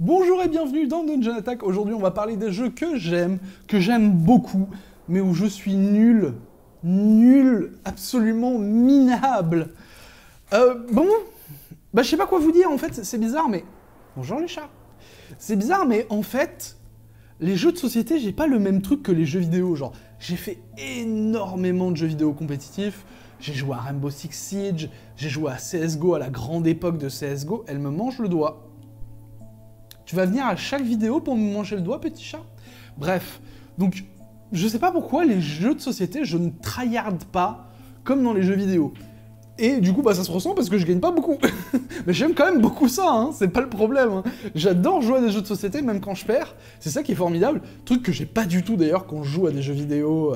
Bonjour et bienvenue dans Dungeon Attack. Aujourd'hui, on va parler des jeux que j'aime beaucoup, mais où je suis nul, absolument minable. Je sais pas quoi vous dire, en fait, c'est bizarre, mais... Bonjour les chats. C'est bizarre, mais en fait, les jeux de société, j'ai pas le même truc que les jeux vidéo, genre, j'ai fait énormément de jeux vidéo compétitifs, j'ai joué à Rainbow Six Siege, j'ai joué à CSGO, à la grande époque de CSGO, elle me mange le doigt. Tu vas venir à chaque vidéo pour me manger le doigt, petit chat? Bref, donc, je sais pas pourquoi les jeux de société, je ne tryhard pas comme dans les jeux vidéo. Et du coup, ça se ressent parce que je gagne pas beaucoup. Mais j'aime quand même beaucoup ça, hein, c'est pas le problème. Hein. J'adore jouer à des jeux de société, même quand je perds. C'est ça qui est formidable. Truc que j'ai pas du tout d'ailleurs quand je joue à des jeux vidéo.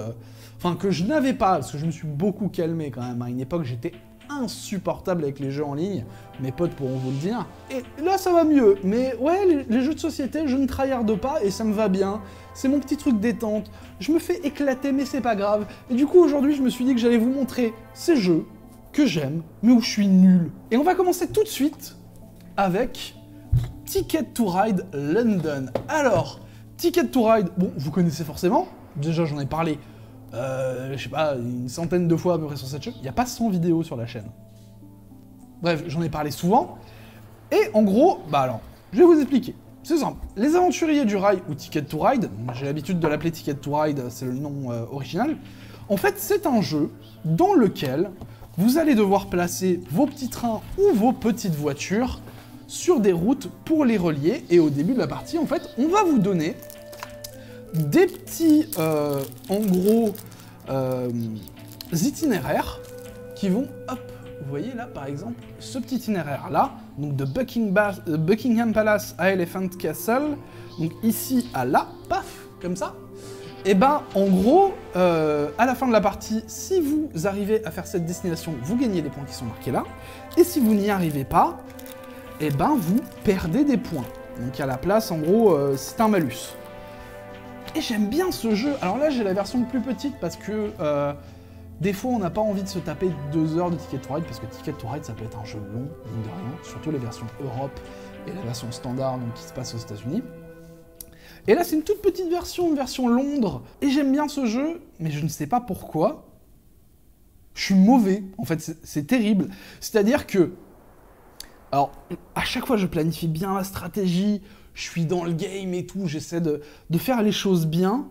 Enfin, que je n'avais pas, parce que je me suis beaucoup calmé quand même. À une époque, j'étais insupportable avec les jeux en ligne. Mes potes pourront vous le dire. Et là, ça va mieux. Mais ouais, les jeux de société, je ne tryharde pas et ça me va bien. C'est mon petit truc détente. Je me fais éclater, mais c'est pas grave. Et du coup, aujourd'hui, je me suis dit que j'allais vous montrer ces jeux que j'aime, mais où je suis nul. Et on va commencer tout de suite avec Ticket to Ride London. Alors, Ticket to Ride, bon, vous connaissez forcément. Déjà, j'en ai parlé, je sais pas, une centaine de fois à peu près sur cette chaîne. Il n'y a pas 100 vidéos sur la chaîne. Bref, j'en ai parlé souvent. Et en gros, alors, je vais vous expliquer. C'est simple. Les Aventuriers du Rail, ou Ticket to Ride, j'ai l'habitude de l'appeler Ticket to Ride, c'est le nom original. En fait, c'est un jeu dans lequel vous allez devoir placer vos petits trains ou vos petites voitures sur des routes pour les relier. Et au début de la partie, en fait, on va vous donner des petits, en gros, itinéraires qui vont, hop, vous voyez là, par exemple, ce petit itinéraire-là, donc de Buckingham Palace à Elephant Castle, donc ici à là, paf, comme ça. Et en gros, à la fin de la partie, si vous arrivez à faire cette destination, vous gagnez les points qui sont marqués là. Et si vous n'y arrivez pas, vous perdez des points. Donc à la place, en gros, c'est un malus. Et j'aime bien ce jeu. Alors là, j'ai la version plus petite parce que des fois, on n'a pas envie de se taper 2 heures de Ticket to Ride parce que Ticket to Ride, ça peut être un jeu long, mine de rien. Surtout les versions Europe et la version standard, donc qui se passe aux États-Unis. Et là, c'est une toute petite version, une version Londres. Et j'aime bien ce jeu, mais je ne sais pas pourquoi. Je suis mauvais, en fait, c'est terrible. C'est-à-dire que... Alors, à chaque fois, je planifie bien la stratégie, je suis dans le game et tout, j'essaie de faire les choses bien.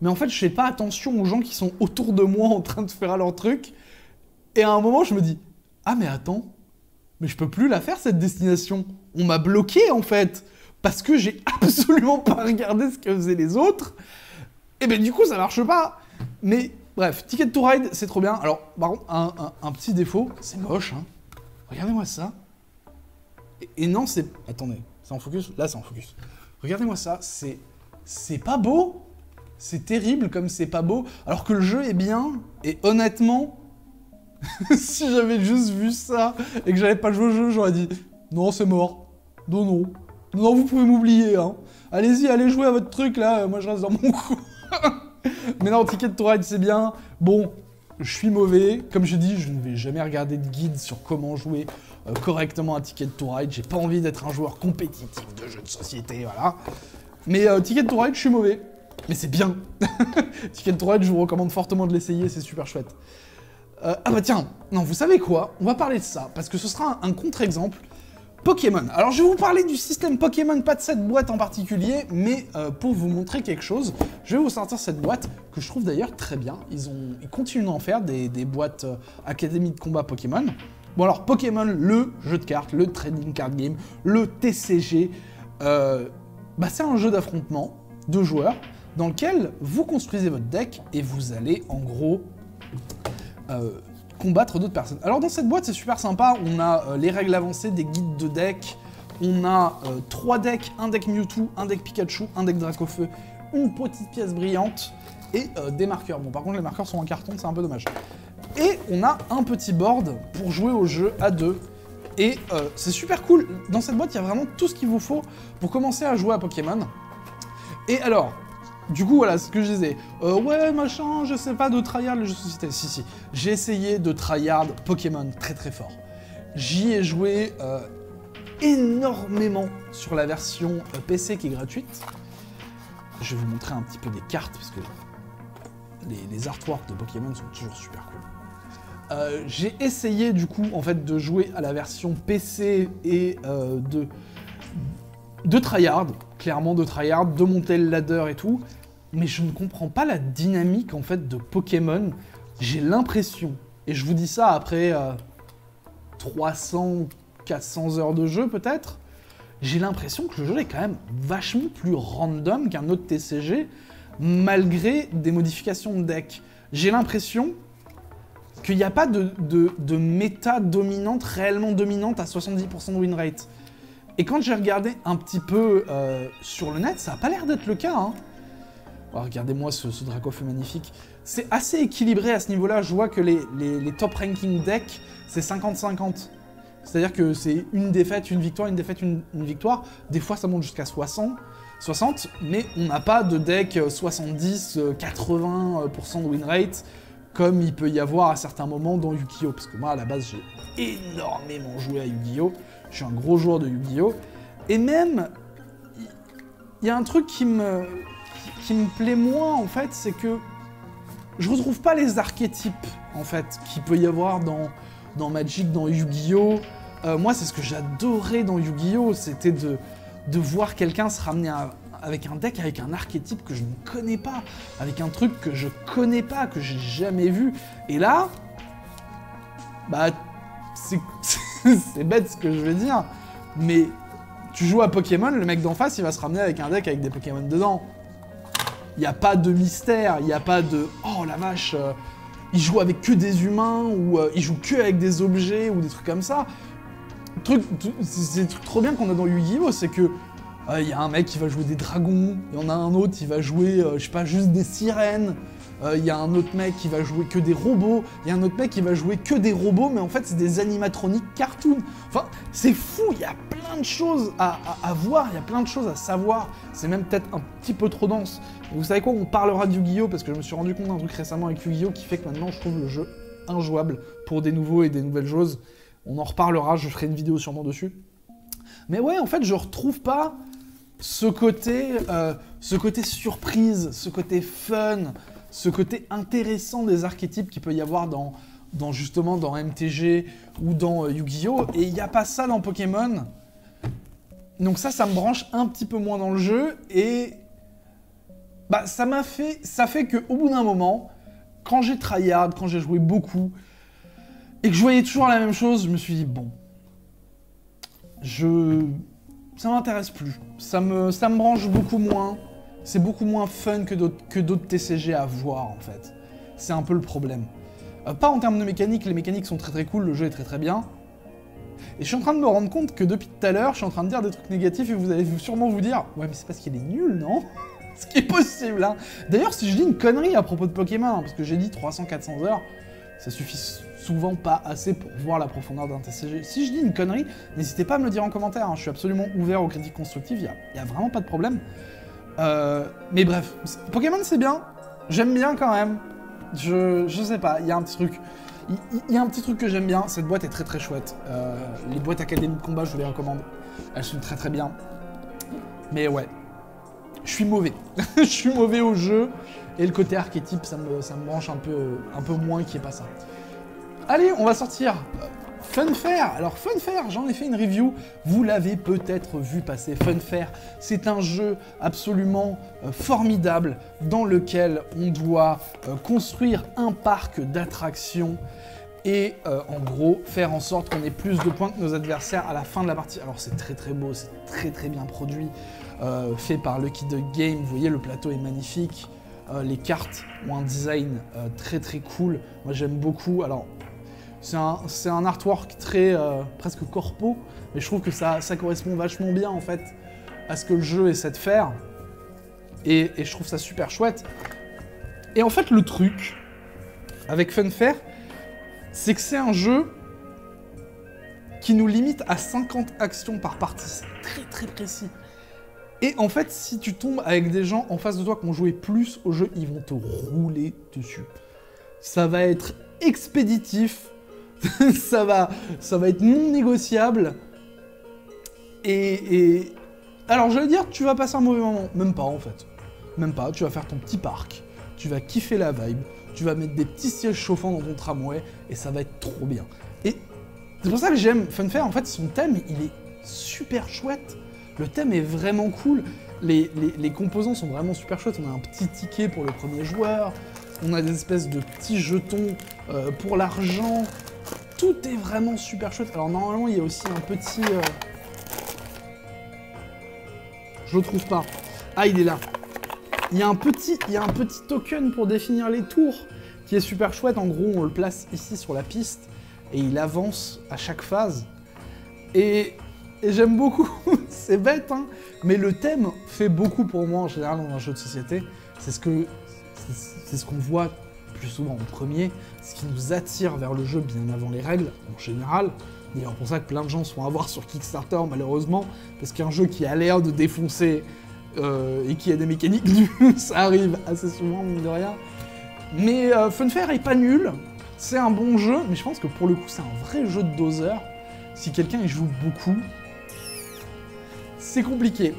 Mais en fait, je fais pas attention aux gens qui sont autour de moi en train de faire leur truc. Et à un moment, je me dis, ah mais attends, mais je peux plus la faire, cette destination. On m'a bloqué, en fait. Parce que j'ai absolument pas regardé ce que faisaient les autres, et du coup ça marche pas. Mais bref, Ticket to Ride, c'est trop bien. Alors, par contre, un petit défaut, c'est moche, hein. Regardez-moi ça. Et non, c'est... Attendez, c'est en focus? Là, c'est en focus. Regardez-moi ça, c'est pas beau. C'est terrible comme c'est pas beau, alors que le jeu est bien, et honnêtement, si j'avais juste vu ça, et que j'avais pas joué au jeu, j'aurais dit, non, c'est mort. Non. Non, vous pouvez m'oublier, hein. Allez-y, allez jouer à votre truc, là, moi je reste dans mon coin. Mais non, Ticket to Ride, c'est bien. Bon, je suis mauvais. Comme je dis, je ne vais jamais regarder de guide sur comment jouer correctement à Ticket to Ride. J'ai pas envie d'être un joueur compétitif de jeux de société, voilà. Mais Ticket to Ride, je suis mauvais. Mais c'est bien. Ticket to Ride, je vous recommande fortement de l'essayer, c'est super chouette. Tiens, non, vous savez quoi? On va parler de ça, parce que ce sera un contre-exemple. Pokémon. Alors je vais vous parler du système Pokémon, pas de cette boîte en particulier, mais pour vous montrer quelque chose, je vais vous sortir cette boîte, que je trouve d'ailleurs très bien. Ils continuent d'en faire des boîtes Académie de combat Pokémon. Bon alors Pokémon, le jeu de cartes, le trading card game, le TCG, c'est un jeu d'affrontement de joueurs dans lequel vous construisez votre deck et vous allez en gros combattre d'autres personnes. Alors dans cette boîte, c'est super sympa, on a les règles avancées, des guides de deck, on a 3 decks, un deck Mewtwo, un deck Pikachu, un deck Dracofeu, une petite pièce brillante et des marqueurs. Bon, par contre, les marqueurs sont en carton, c'est un peu dommage. Et on a un petit board pour jouer au jeu à 2. Et c'est super cool, dans cette boîte, il y a vraiment tout ce qu'il vous faut pour commencer à jouer à Pokémon. Et alors, du coup, voilà, ce que je disais. Ouais, machin, je sais pas, de tryhard les jeux de société. Si, j'ai essayé de tryhard Pokémon très très fort. J'y ai joué énormément sur la version PC qui est gratuite. Je vais vous montrer un petit peu des cartes, parce que les artworks de Pokémon sont toujours super cool. J'ai essayé du coup en fait de jouer à la version PC et de tryhard, clairement de tryhard, de monter le ladder et tout, mais je ne comprends pas la dynamique en fait de Pokémon. J'ai l'impression, et je vous dis ça après 300, 400 heures de jeu peut-être, j'ai l'impression que le jeu est quand même vachement plus random qu'un autre TCG, malgré des modifications de deck. J'ai l'impression qu'il n'y a pas de méta dominante, réellement dominante à 70% de win rate. Et quand j'ai regardé un petit peu sur le net, ça n'a pas l'air d'être le cas. Hein. Oh, regardez-moi ce Dracof est magnifique. C'est assez équilibré à ce niveau-là. Je vois que les top ranking decks, c'est 50-50. C'est-à-dire que c'est une défaite, une victoire, une défaite, une victoire. Des fois, ça monte jusqu'à 60, mais on n'a pas de deck 70, 80% de win rate, comme il peut y avoir à certains moments dans Yu-Gi-Oh! Parce que moi, à la base, j'ai énormément joué à Yu-Gi-Oh! Je suis un gros joueur de Yu-Gi-Oh! Et même, il y a un truc qui me plaît moins, en fait, c'est que je retrouve pas les archétypes, en fait, qu'il peut y avoir dans Magic, dans Yu-Gi-Oh! Moi, c'est ce que j'adorais dans Yu-Gi-Oh! C'était de voir quelqu'un se ramener avec un deck, avec un archétype que je ne connais pas, avec un truc que je connais pas, que j'ai jamais vu. Et là, bah, c'est bête ce que je vais dire, mais tu joues à Pokémon, le mec d'en face, il va se ramener avec un deck avec des Pokémon dedans. Il n'y a pas de mystère, il n'y a pas de « Oh la vache, il joue avec que des humains » ou « Il joue que avec des objets » ou des trucs comme ça. C'est des trucs trop bien qu'on a dans Yu-Gi-Oh! C'est que il y a un mec qui va jouer des dragons, il y en a un autre qui va jouer, je sais pas, juste des sirènes. Il y a un autre mec qui va jouer que des robots, il y a un autre mec qui va jouer que des robots, mais en fait c'est des animatroniques cartoon. Enfin, c'est fou, il y a plein de choses à voir, il y a plein de choses à savoir. C'est même peut-être un petit peu trop dense. Et vous savez quoi, on parlera de Yu-Gi-Oh! Parce que je me suis rendu compte d'un truc récemment avec Yu-Gi-Oh! Qui fait que maintenant je trouve le jeu injouable pour des nouveaux et des nouvelles choses. On en reparlera, je ferai une vidéo sûrement dessus. Mais ouais, en fait, je retrouve pas ce côté surprise, ce côté fun, ce côté intéressant des archétypes qu'il peut y avoir justement dans MTG ou dans Yu-Gi-Oh! Et il n'y a pas ça dans Pokémon. Donc ça me branche un petit peu moins dans le jeu. Et bah, ça fait qu'au bout d'un moment, quand j'ai tryhard, quand j'ai joué beaucoup, et que je voyais toujours la même chose, je me suis dit, bon, ça m'intéresse plus. Ça me branche beaucoup moins. C'est beaucoup moins fun que d'autres TCG à voir, en fait. C'est un peu le problème. Pas en termes de mécanique, les mécaniques sont très très cool, le jeu est très très bien. Et je suis en train de me rendre compte que depuis tout à l'heure, je suis en train de dire des trucs négatifs et vous allez sûrement vous dire « Ouais, mais c'est parce qu'il est nul, non ?» Ce qui est possible, hein. D'ailleurs, si je dis une connerie à propos de Pokémon, hein, parce que j'ai dit 300-400 heures, ça suffit souvent pas assez pour voir la profondeur d'un TCG. Si je dis une connerie, n'hésitez pas à me le dire en commentaire, hein. Je suis absolument ouvert aux critiques constructives, il y a vraiment pas de problème. Mais bref, Pokémon c'est bien, j'aime bien quand même. Je sais pas, il y a un petit truc. Il y a un petit truc que j'aime bien, cette boîte est très très chouette. Les boîtes Académie de combat, je vous les recommande. Elles sont très très bien. Mais ouais, je suis mauvais. Je suis mauvais au jeu. Et le côté archétype, ça me branche un peu moins qu'il n'y ait pas ça. Allez, on va sortir Funfair. Alors Funfair, j'en ai fait une review, vous l'avez peut-être vu passer. Funfair, c'est un jeu absolument formidable dans lequel on doit construire un parc d'attractions et en gros faire en sorte qu'on ait plus de points que nos adversaires à la fin de la partie. Alors c'est très très beau, c'est très très bien produit, fait par Lucky Duck Game, vous voyez le plateau est magnifique. Les cartes ont un design très très cool, moi j'aime beaucoup. Alors c'est un artwork très presque corpo, mais je trouve que ça correspond vachement bien en fait à ce que le jeu essaie de faire, et je trouve ça super chouette. Et en fait le truc avec Funfair, c'est que c'est un jeu qui nous limite à 50 actions par partie, c'est très très précis. Et en fait, si tu tombes avec des gens en face de toi qui ont joué plus au jeu, ils vont te rouler dessus. Ça va être expéditif, ça va être non négociable. Alors, j'allais dire, tu vas passer un mauvais moment. Même pas, en fait. Même pas, tu vas faire ton petit parc, tu vas kiffer la vibe, tu vas mettre des petits sièges chauffants dans ton tramway, et ça va être trop bien. Et c'est pour ça que j'aime Funfair, en fait, son thème, il est super chouette. Le thème est vraiment cool. Les composants sont vraiment super chouettes. On a un petit ticket pour le premier joueur, on a des espèces de petits jetons pour l'argent. Tout est vraiment super chouette. Alors normalement, il y a aussi un petit... Je le trouve pas. Ah, il est là. Il y a un petit token pour définir les tours qui est super chouette. En gros, on le place ici sur la piste et il avance à chaque phase. Et j'aime beaucoup. C'est bête, hein, mais le thème fait beaucoup pour moi en général dans un jeu de société. C'est ce qu'on voit plus souvent en premier, ce qui nous attire vers le jeu bien avant les règles, en général. D'ailleurs, pour ça que plein de gens se font avoir sur Kickstarter, malheureusement, parce qu'un jeu qui a l'air de défoncer et qui a des mécaniques nulles, ça arrive assez souvent, mine de rien. Mais Funfair est pas nul, c'est un bon jeu, mais je pense que pour le coup, c'est un vrai jeu de doseur. Si quelqu'un y joue beaucoup, c'est compliqué.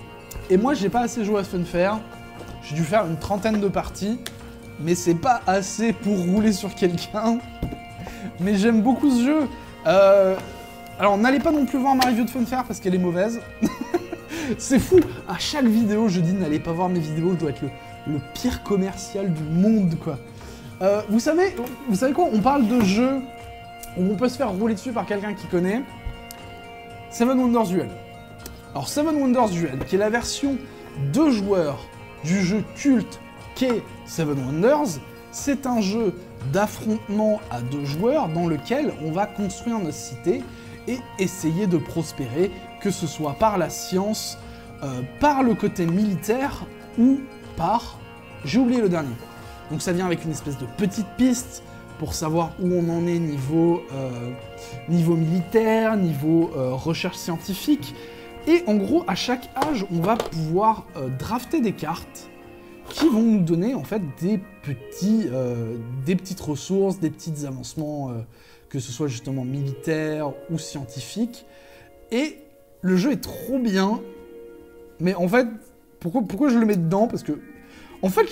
Et moi, j'ai pas assez joué à Funfair, j'ai dû faire une trentaine de parties, mais c'est pas assez pour rouler sur quelqu'un. Mais j'aime beaucoup ce jeu. Alors, n'allez pas non plus voir ma review de Funfair parce qu'elle est mauvaise. C'est fou. À chaque vidéo, je dis n'allez pas voir mes vidéos, je dois être le pire commercial du monde, quoi. Vous savez quoi? On parle de jeux où on peut se faire rouler dessus par quelqu'un qui connaît. Seven Wonders Duel. Alors, Seven Wonders Duel, qui est la version 2 joueurs du jeu culte qu'est Seven Wonders, c'est un jeu d'affrontement à 2 joueurs dans lequel on va construire notre cité et essayer de prospérer, que ce soit par la science, par le côté militaire ou par... J'ai oublié le dernier. Donc ça vient avec une espèce de petite piste pour savoir où on en est niveau militaire, niveau recherche scientifique. Et en gros, à chaque âge, on va pouvoir drafter des cartes qui vont nous donner en fait des petites ressources, des petits avancements, que ce soit justement militaires ou scientifiques. Et le jeu est trop bien, mais en fait, pourquoi je le mets dedans? Parce que, en fait,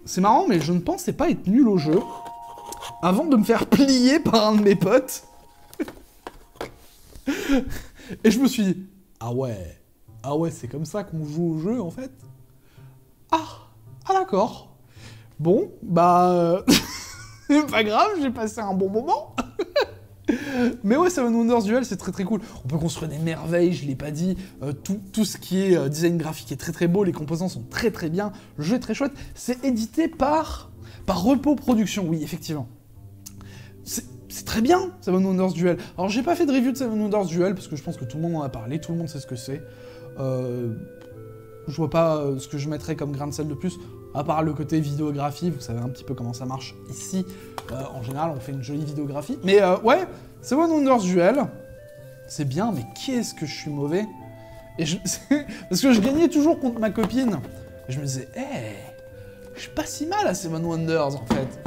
c'est marrant, mais je ne pensais pas être nul au jeu avant de me faire plier par un de mes potes. Et je me suis dit, ah ouais, c'est comme ça qu'on joue au jeu en fait. Ah d'accord. Bon, bah... pas grave, j'ai passé un bon moment. Mais ouais, Seven Wonders Duel, c'est très très cool. On peut construire des merveilles, je l'ai pas dit. Tout ce qui est design graphique est très très beau, les composants sont très très bien, le jeu est très chouette. C'est édité par Repos Productions, oui, effectivement. C'est très bien, Seven Wonders Duel. Alors, j'ai pas fait de review de Seven Wonders Duel, parce que je pense que tout le monde en a parlé, tout le monde sait ce que c'est. Je vois pas ce que je mettrais comme grain de sel de plus, à part le côté vidéographie, vous savez un petit peu comment ça marche ici. En général, on fait une jolie vidéographie. Mais ouais, Seven Wonders Duel, c'est bien, mais qu'est-ce que je suis mauvais. Parce que je gagnais toujours contre ma copine. Et je me disais, je suis pas si mal à Seven Wonders, en fait.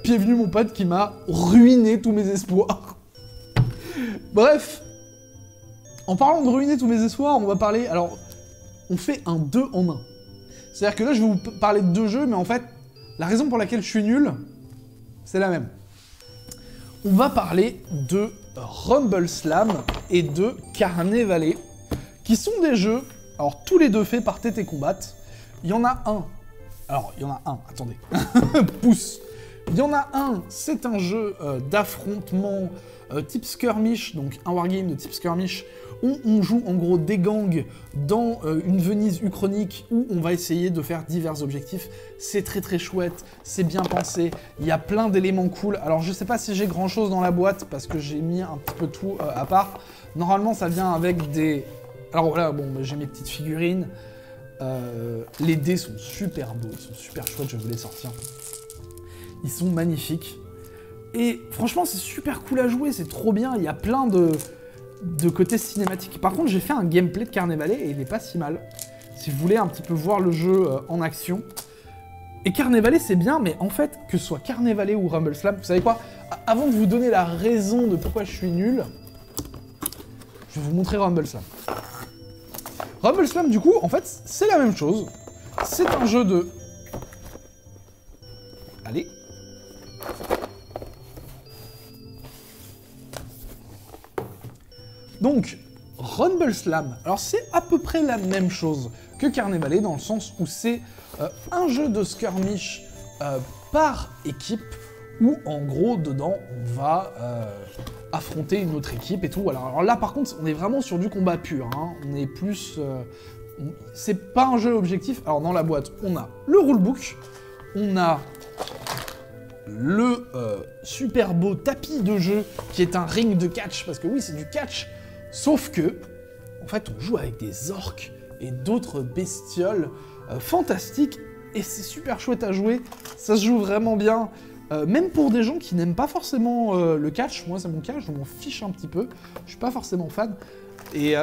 Puis est venu mon pote qui m'a ruiné tous mes espoirs. Bref, en parlant de ruiner tous mes espoirs, on va parler... Alors, on fait un 2 en 1. C'est-à-dire que là, je vais vous parler de 2 jeux, mais en fait, la raison pour laquelle je suis nul, c'est la même. On va parler de Rumble Slam et de Carnet Valley, qui sont des jeux, alors tous les deux faits par TT Combat. Il y en a un... Alors, il y en a un, attendez. Pouce. Il y en a un, c'est un jeu d'affrontement type skirmish, donc un wargame de type skirmish, où on joue en gros des gangs dans une Venise uchronique, où on va essayer de faire divers objectifs. C'est très très chouette, c'est bien pensé, il y a plein d'éléments cool. Alors je sais pas si j'ai grand chose dans la boîte, parce que j'ai mis un petit peu tout à part. Normalement ça vient avec des... Alors voilà, bon, j'ai mes petites figurines. Les dés sont super beaux, ils sont super chouettes, je vais vous les sortir. Ils sont magnifiques. Et franchement, c'est super cool à jouer, c'est trop bien, il y a plein de côtés cinématiques. Par contre, j'ai fait un gameplay de Carnet Valley et il est pas si mal. Si vous voulez un petit peu voir le jeu en action. Et Carnet Valley, c'est bien, mais en fait, que ce soit Carnet Valley ou Rumble Slam, vous savez quoi? Avant de vous donner la raison de pourquoi je suis nul, je je vais vous montrer Rumble Slam. Rumble Slam, du coup, en fait, c'est la même chose. C'est un jeu de... Allez. Donc, Rumble Slam, alors c'est à peu près la même chose que Carnevale, dans le sens où c'est un jeu de skirmish par équipe, où en gros, dedans, on va affronter une autre équipe et tout. Alors là, par contre, on est vraiment sur du combat pur, hein. On est plus... c'est pas un jeu objectif. Alors dans la boîte, on a le rulebook, on a le super beau tapis de jeu, qui est un ring de catch, parce que oui, c'est du catch, sauf que, en fait, on joue avec des orques et d'autres bestioles fantastiques, et c'est super chouette à jouer, ça se joue vraiment bien, même pour des gens qui n'aiment pas forcément le catch. Moi c'est mon cas, je m'en fiche un petit peu, je suis pas forcément fan, et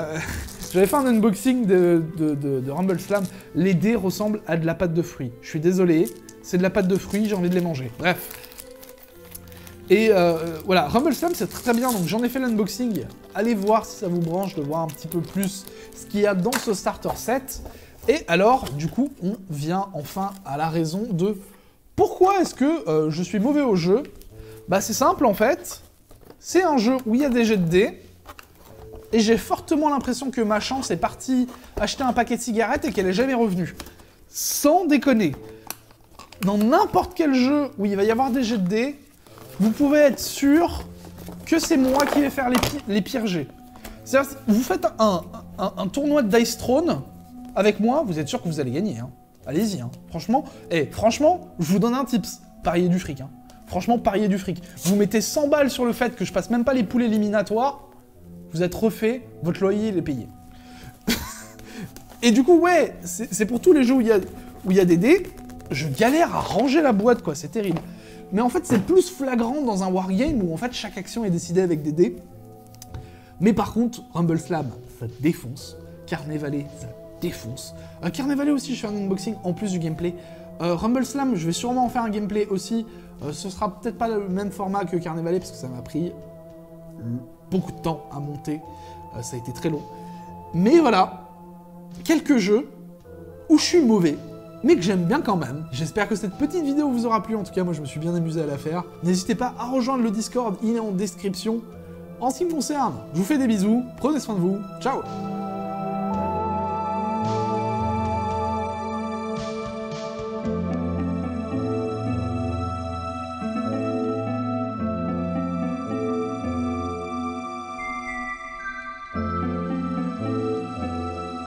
j'avais fait un unboxing de Rumble Slam, les dés ressemblent à de la pâte de fruits, je suis désolé, c'est de la pâte de fruits, j'ai envie de les manger, bref. Et voilà, Rumble Slam c'est très bien, donc j'en ai fait l'unboxing, allez voir si ça vous branche de voir un petit peu plus ce qu'il y a dans ce starter set. Et alors, du coup, on vient enfin à la raison de pourquoi est-ce que je suis mauvais au jeu. Bah c'est simple en fait, c'est un jeu où il y a des jets de dés, et j'ai fortement l'impression que ma chance est partie acheter un paquet de cigarettes et qu'elle est jamais revenue. Sans déconner. Dans n'importe quel jeu où il va y avoir des jets de dés, vous pouvez être sûr que c'est moi qui vais faire les pires jets. C'est-à-dire, vous faites un tournoi de Dice Throne avec moi, vous êtes sûr que vous allez gagner. Hein. Allez-y, hein. Franchement, franchement, je vous donne un tips. Pariez du fric. Hein. Franchement, pariez du fric. Vous mettez 100 balles sur le fait que je passe même pas les poules éliminatoires, vous êtes refait, votre loyer il est payé. Et du coup, ouais, c'est pour tous les jeux où il y a des dés, je galère à ranger la boîte, quoi, c'est terrible. Mais en fait, c'est plus flagrant dans un wargame où en fait chaque action est décidée avec des dés. Mais par contre, Rumble Slam, ça défonce. Carnevale, ça défonce. Carnevale aussi, je fais un unboxing en plus du gameplay. Rumble Slam, je vais sûrement en faire un gameplay aussi. Ce sera peut-être pas le même format que Carnevale parce que ça m'a pris beaucoup de temps à monter. Ça a été très long. Mais voilà, quelques jeux où je suis mauvais, mais que j'aime bien quand même. J'espère que cette petite vidéo vous aura plu. En tout cas, moi, je me suis bien amusé à la faire. N'hésitez pas à rejoindre le Discord, il est en description. En ce qui me concerne, je vous fais des bisous, prenez soin de vous, ciao!